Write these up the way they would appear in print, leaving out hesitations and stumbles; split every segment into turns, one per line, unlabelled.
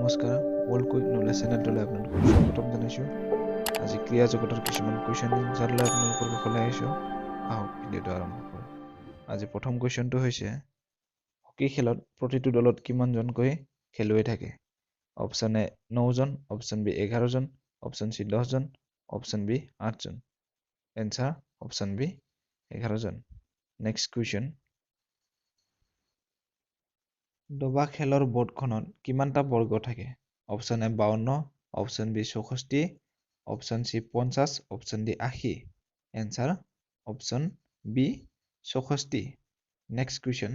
নমস্কাৰ all quick knowledge চেনেলটোলৈ আপোনালোকক স্বাগতম জনাইছোঁ। আজি ক্ৰীড়া জগতৰ কিছুমান কুৱেশ্যন এনচাৰ লৈ আপোনালোকৰ কাষলৈ আহিছোঁ। আহক ভিডিঅ'টো আৰম্ভ কৰোঁ। আজি প্ৰথম কুৱেশ্যনটো হৈছে হকী খেলত প্ৰতিটো দলত কিমানজনকৈ খেলুৱৈ থাকে? অপশ্যন এ 9 জন, অপশ্যন বি 11 জন, অপশ্যন চি 10 জন, অপশ্যন বি 8 জন। এনচাৰ অপশ্যন বি 11 জন। নেক্সট কুৱেশ্যন, দবা খেলৰ বৰ্ডখনত কিমানটা বৰ্গ থাকে? Option A 52, option B 64, option C 50, option D 80। Answer option B 64। Next question,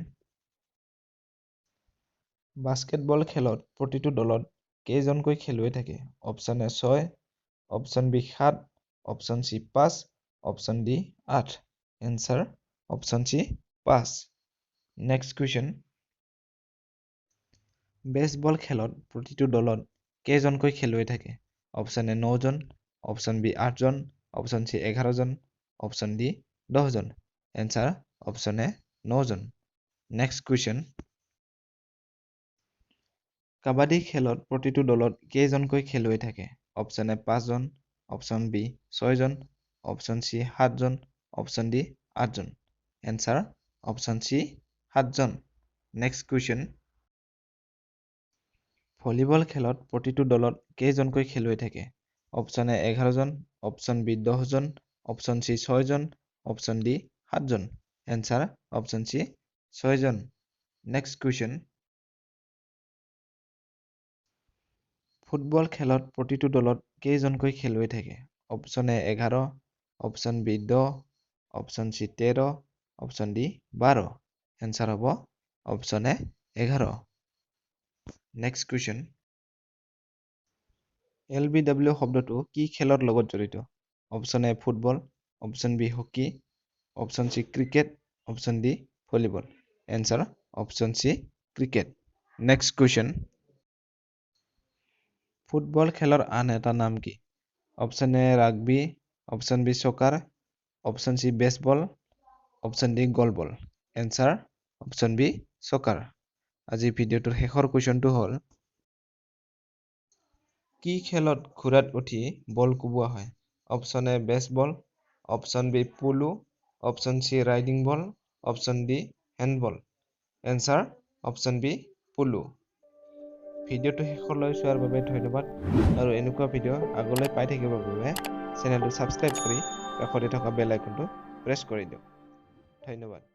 basketball খেলত প্ৰতিটো দলত কেইজনকৈ খেলুৱৈ থাকে? Option A 6, option B 7, option C 5, option D 8। Answer option C 5। Next question, baseball খেলত প্ৰতিটো দলত কেইজনকৈ খেলুৱৈ থাকে? অপশ্যন এ 9 জন, অপশ্যন বি 8 জন, অপশ্যন চি 11 জন, অপশ্যন ডি 10 জন। এনচাৰ অপশ্যন এ 9 জন। নেক্সট কুৱেশ্যন, কাবাডী খেলত প্ৰতিটো দলত কেইজনকৈ খেলুৱৈ থাকে? অপশ্যন এ 5 জন, অপশ্যন বি 6 জন, অপশ্যন চি 7 জন, অপশ্যন ডি 8 জন। এনচাৰ অপশ্যন চি 7 জন। নেক্সট কুৱেশ্যন, ভলীবল খেলত প্ৰতিটো দলত কেইজনকৈ খেলুৱৈ থাকে? অপশ্যন এ 11 জন, অপশ্যন বি 10 জন, অপশ্যন চি 6 জন, অপশ্যন ডি 7 জন। এনচাৰ অপশ্যন চি 6 জন। নেক্সট কুৱেশ্যন, ফুটবল খেলত প্ৰতিটো দলত কেইজনকৈ খেলুৱৈ থাকে? Option A 11, option B 10, option C 13, option D 12। Answer হ'ব option A 11। Next question, LBW শব্দটো কি খেলৰ লগত জড়িত? Option A football, option B hockey, option C cricket, option D volleyball. Answer option C cricket. Next question, football খেলৰ আন এটা নাম কি? Option A rugby, option B soccer, option C baseball, option D goalball. Answer option B soccer. আজি ভিডিঅ'টোৰ শেষৰ কুৱেশ্যনটো হ'ল, কি খেলত ঘোঁৰাত উঠি বল কোবোৱা হয়? Option A baseball, option B polo, option C riding ball, option D handball. Answer option B polo. ভিডিঅ'টো শেষলৈ চোৱাৰ বাবে ধন্যবাদ আৰু এনেকুৱা ভিডিঅ' আগলৈ পাই থাকিবৰ বাবে চেনেলটো ছাবস্ক্ৰাইব কৰি কাষতে থকা বেল আইকনটো প্ৰেছ কৰি দিয়ক। ধন্যবাদ।